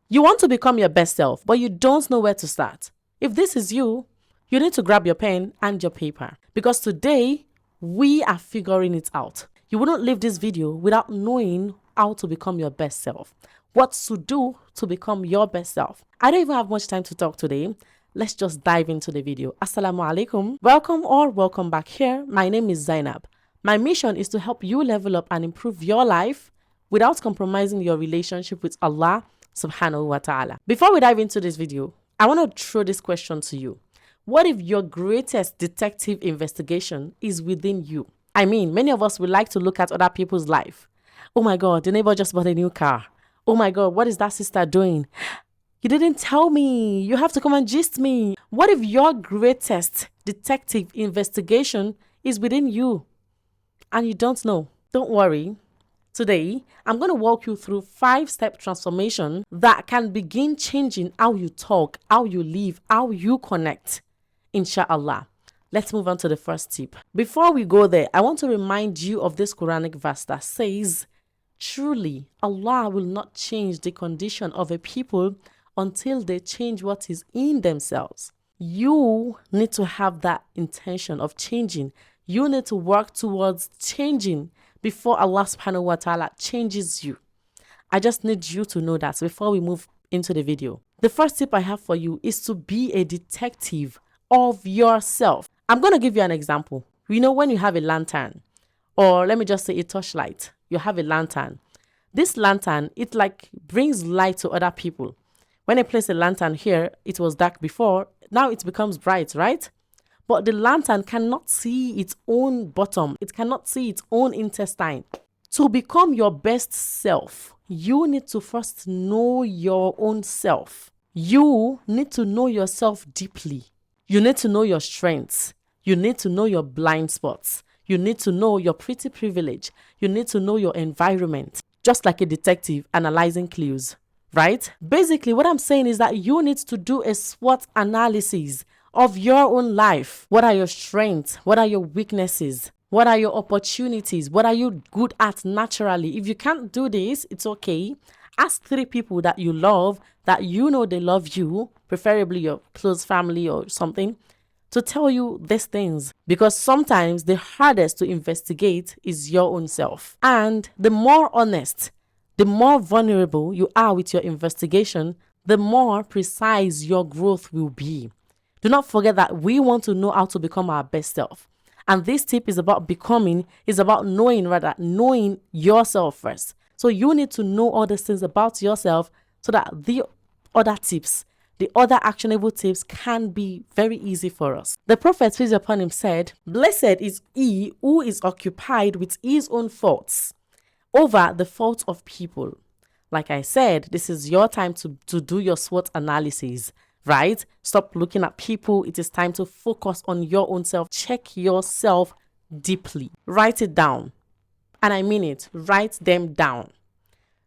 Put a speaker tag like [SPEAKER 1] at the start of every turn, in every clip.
[SPEAKER 1] You want to become your best self, but you don't know where to start. If this is you, you need to grab your pen and your paper, because today we are figuring it out. You wouldn't leave this video without knowing how to become your best self, what to do to become your best self. I don't even have much time to talk today. Let's just dive into the video. Assalamu alaikum. Welcome or welcome back here. My name is Zainab. My mission is to help you level up and improve your life without compromising your relationship with Allah subhanahu wa ta'ala. Before we dive into this video, I want to throw this question to you. What if your greatest detective investigation is within you? I mean, many of us would like to look at other people's life. Oh my God, the neighbor just bought a new car. Oh my God, what is that sister doing? You didn't tell me. You have to come and gist me. What if your greatest detective investigation is within you and you don't know? Don't worry. Today, I'm going to walk you through 5-step transformation that can begin changing how you talk, how you live, how you connect. Inshallah. Let's move on to the first tip. Before we go there, I want to remind you of this Qur'anic verse that says, truly, Allah will not change the condition of a people until they change what is in themselves. You need to have that intention of changing. You need to work towards changing before Allah subhanahu wa ta'ala changes you. I just need you to know that before we move into the video. The first tip I have for you is to be a detective of yourself. I'm going to give you an example. You know, when you have a lantern, or let me just say a torchlight, you have a lantern. This lantern, it like brings light to other people. When I place a lantern here, it was dark before. Now it becomes bright, right? But the lantern cannot see its own bottom. It cannot see its own intestine. To become your best self, you need to first know your own self. You need to know yourself deeply. You need to know your strengths. You need to know your blind spots. You need to know your pretty privilege. You need to know your environment. Just like a detective analyzing clues, right? Basically, what I'm saying is that you need to do a SWOT analysis of your own life. What are your strengths? What are your weaknesses? What are your opportunities? What are you good at naturally? If you can't do this, it's okay. Ask 3 people that you love, that you know they love you, preferably your close family or something, to tell you these things. Because sometimes the hardest to investigate is your own self. And the more honest, the more vulnerable you are with your investigation, the more precise your growth will be. Do not forget that we want to know how to become our best self. And this tip is about knowing yourself first. So you need to know all these things about yourself so that the other tips, the other actionable tips can be very easy for us. The Prophet, peace be upon him, said, blessed is he who is occupied with his own faults over the faults of people. Like I said, this is your time to do your SWOT analysis. Right? Stop looking at people. It is time to focus on your own self. Check yourself deeply. Write it down. And I mean it. Write them down.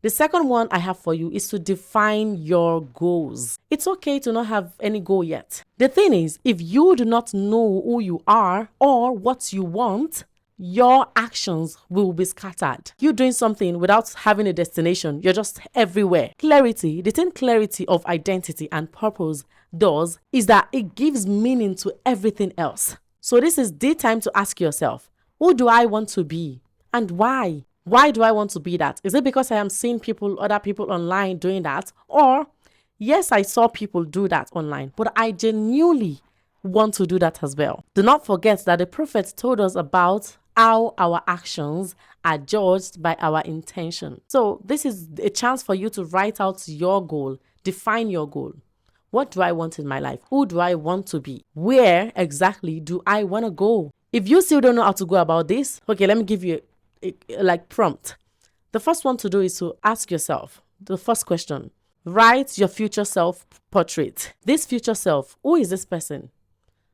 [SPEAKER 1] The second one I have for you is to define your goals. It's okay to not have any goal yet. The thing is, if you do not know who you are or what you want, your actions will be scattered. You're doing something without having a destination. You're just everywhere. Clarity, the thing clarity of identity and purpose does is that it gives meaning to everything else. So this is the time to ask yourself, who do I want to be and why? Why do I want to be that? Is it because I am seeing other people online doing that? Or, yes, I saw people do that online, but I genuinely want to do that as well. Do not forget that the Prophet told us about how our actions are judged by our intention. So this is a chance for you to write out your goal, define your goal. What do I want in my life? Who do I want to be? Where exactly do I want to go? If you still don't know how to go about this, okay, let me give you a prompt. The first one to do is to ask yourself the first question. Write your future self portrait. This future self, who is this person?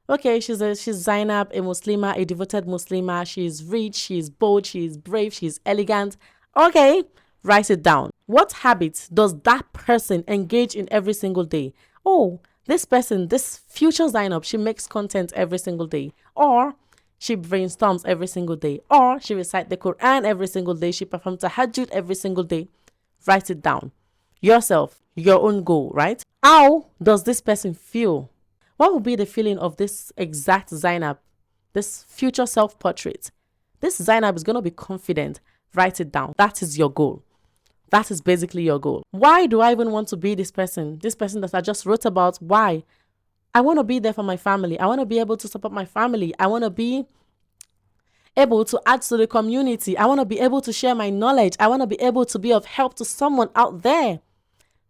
[SPEAKER 1] Okay, she's Zainab, a Muslimah, a devoted Muslimah. She's rich, she's bold, she's brave, she's elegant. Okay, write it down. What habits does that person engage in every single day? Oh, this person, this future Zainab, she makes content every single day. Or she brainstorms every single day. Or she recites the Qur'an every single day. She performs tahajjud every single day. Write it down. Yourself, your own goal, right? How does this person feel? What will be the feeling of this exact Zainab, this future self-portrait? This Zainab is going to be confident. Write it down. That is your goal. That is basically your goal. Why do I even want to be this person? This person that I just wrote about. Why? I want to be there for my family. I want to be able to support my family. I want to be able to add to the community. I want to be able to share my knowledge. I want to be able to be of help to someone out there.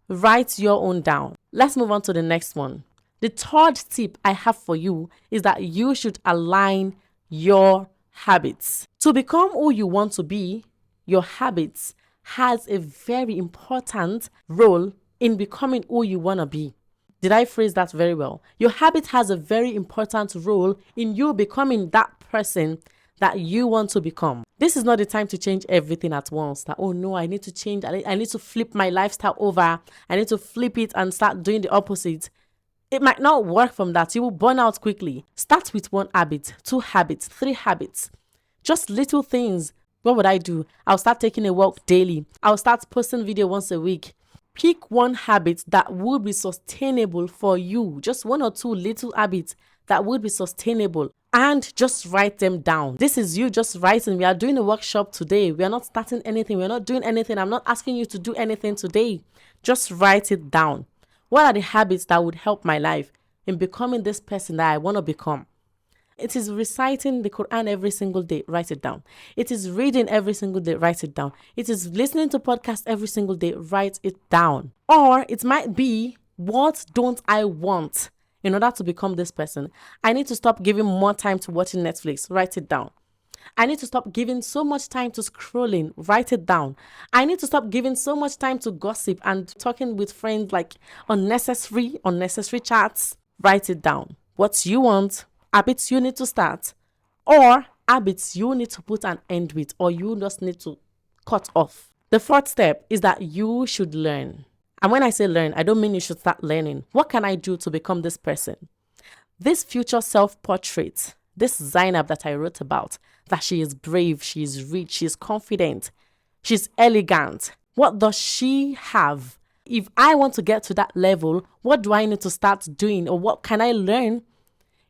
[SPEAKER 1] Write your own down. Let's move on to the next one. The third tip I have for you is that you should align your habits. To become who you want to be, your habits has a very important role in becoming who you want to be. Did I phrase that very well? Your habit has a very important role in you becoming that person that you want to become. This is not the time to change everything at once. That, oh no, I need to change. I need to flip my lifestyle over. I need to flip it and start doing the opposite. It might not work from that. You will burn out quickly. Start with 1 habit, 2 habits, 3 habits. Just little things. What would I do? I'll start taking a walk daily. I'll start posting video once a week. Pick 1 habit that will be sustainable for you. Just 1 or 2 little habits that would be sustainable. And just write them down. This is you just writing. We are doing a workshop today. We are not starting anything. We're not doing anything. I'm not asking you to do anything today. Just write it down. What are the habits that would help my life in becoming this person that I want to become? It is reciting the Qur'an every single day. Write it down. It is reading every single day. Write it down. It is listening to podcasts every single day. Write it down. Or it might be, what don't I want in order to become this person? I need to stop giving more time to watching Netflix. Write it down. I need to stop giving so much time to scrolling. Write it down. I need to stop giving so much time to gossip and talking with friends, like unnecessary chats. Write it down. What you want, habits you need to start, or habits you need to put an end with, or you just need to cut off. The 4th step is that you should learn. And when I say learn, I don't mean you should start learning. What can I do to become this person? This future self-portrait, this Zainab that I wrote about, that she is brave, she is rich, she is confident, she's elegant. What does she have? If I want to get to that level, what do I need to start doing, or what can I learn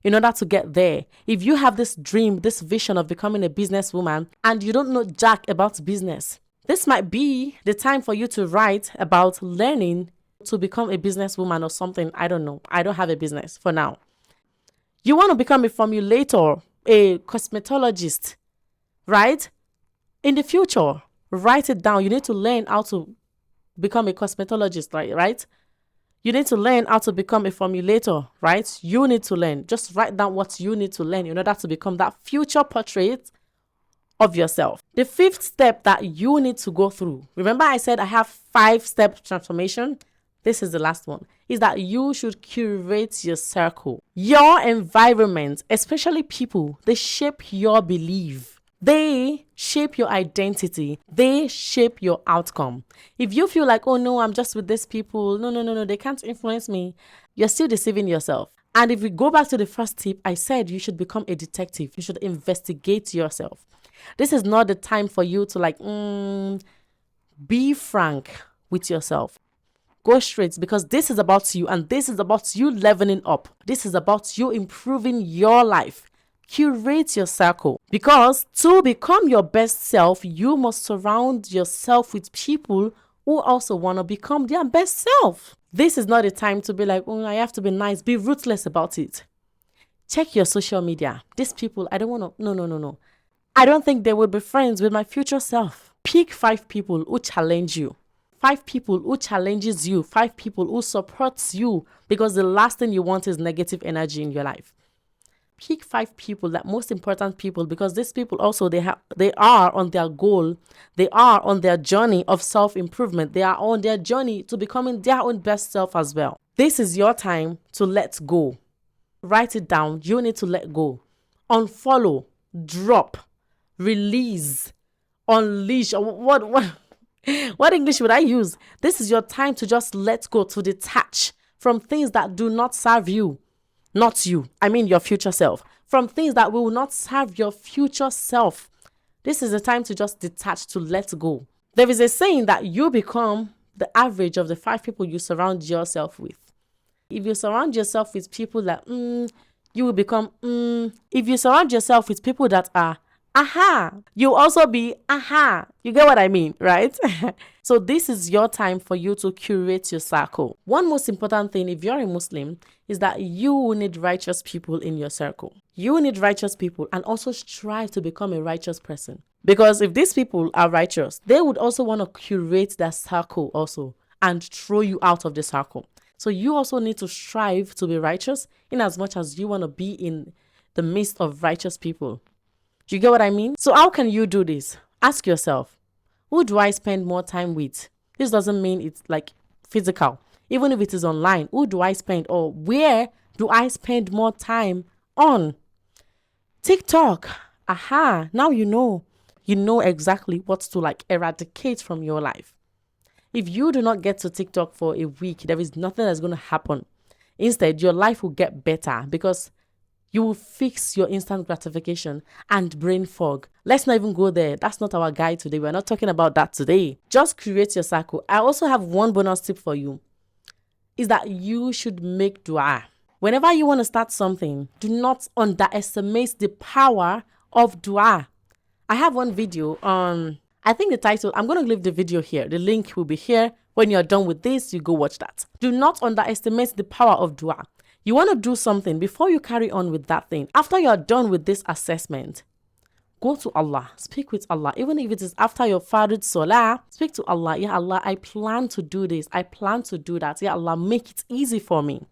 [SPEAKER 1] in order to get there? If you have this dream, this vision of becoming a businesswoman, and you don't know jack about business, this might be the time for you to write about learning to become a businesswoman or something. I don't know. I don't have a business for now. You want to become a formulator, a cosmetologist, right? In the future, write it down. You need to learn how to become a cosmetologist, right? You need to learn how to become a formulator, right? You need to learn. Just write down what you need to learn in order to become that future portrait of yourself. The 5th step that you need to go through, remember I said I have 5-step transformation? This is the last one, is that you should curate your circle. Your environment, especially people, they shape your belief. They shape your identity. They shape your outcome. If you feel like, oh no, I'm just with these people, no, they can't influence me, you're still deceiving yourself. And if we go back to the first tip, I said you should become a detective. You should investigate yourself. This is not the time for you to be frank with yourself. Go straight, because this is about you, and this is about you leveling up. This is about you improving your life. Curate your circle, because to become your best self, you must surround yourself with people who also want to become their best self. This is not a time to be like, oh, I have to be nice. Be ruthless about it. Check your social media. These people, I don't want to, no. I don't think they will be friends with my future self. Pick 5 people who challenge you. 5 people who challenges you. 5 people who supports you, because the last thing you want is negative energy in your life. Pick 5 people, that most important people, because these people also, they are on their goal. They are on their journey of self-improvement. They are on their journey to becoming their own best self as well. This is your time to let go. Write it down. You need to let go. Unfollow, drop, release, unleash. What English would I use? This is your time to just let go, to detach from things that do not serve you. Not you, I mean your future self. From things that will not serve your future self. This is the time to just detach, to let go. There is a saying that you become the average of the 5 people you surround yourself with. If you surround yourself with people that, you will become, If you surround yourself with people that are, you'll also be, You get what I mean, right? So this is your time for you to curate your circle. One most important thing, if you're a Muslim, is that you will need righteous people in your circle. You will need righteous people and also strive to become a righteous person. Because if these people are righteous, they would also want to curate that circle also and throw you out of the circle. So you also need to strive to be righteous in as much as you want to be in the midst of righteous people. Do you get what I mean? So how can you do this? Ask yourself, who do I spend more time with? This doesn't mean it's like physical. Even if it is online, who do I spend or where do I spend more time on? TikTok. Now you know. You know exactly what to like eradicate from your life. If you do not get to TikTok for a week, there is nothing that's going to happen. Instead, your life will get better because you will fix your instant gratification and brain fog. Let's not even go there. That's not our guide today. We're not talking about that today. Just create your circle. I also have one bonus tip for you. Is that you should make dua. Whenever you want to start something, do not underestimate the power of dua. I have one video on, I think the title, I'm going to leave the video here. The link will be here. When you're done with this, you go watch that. Do not underestimate the power of dua. You want to do something before you carry on with that thing. After you're done with this assessment, go to Allah. Speak with Allah. Even if it is after your Fardud Salah, speak to Allah. Ya Allah, I plan to do this. I plan to do that. Ya Allah, make it easy for me.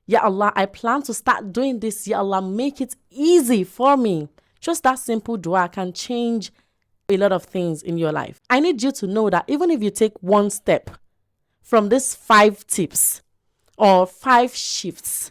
[SPEAKER 1] Ya Allah, I plan to start doing this. Ya Allah, make it easy for me. Just that simple dua can change a lot of things in your life. I need you to know that even if you take one step from these 5 tips or 5 shifts,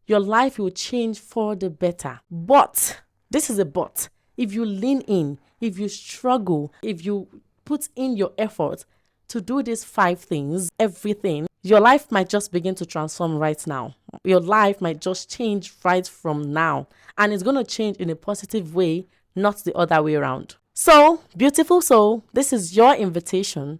[SPEAKER 1] your life will change for the better. But, this is a but, if you lean in, if you struggle, if you put in your effort to do these 5 things, everything, your life might just begin to transform right now. Your life might just change right from now. And it's going to change in a positive way, not the other way around. So, beautiful soul, this is your invitation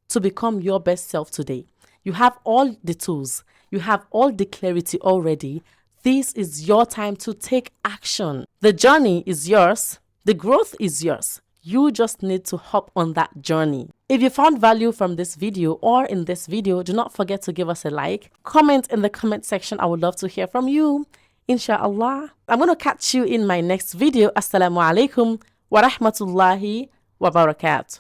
[SPEAKER 1] to become your best self today. You have all the tools. You have all the clarity already. This is your time to take action. The journey is yours. The growth is yours. You just need to hop on that journey. If you found value from this video or in this video, do not forget to give us a like. Comment in the comment section. I would love to hear from you. Inshallah. I'm going to catch you in my next video. Assalamu alaikum wa rahmatullahi wa barakatuh.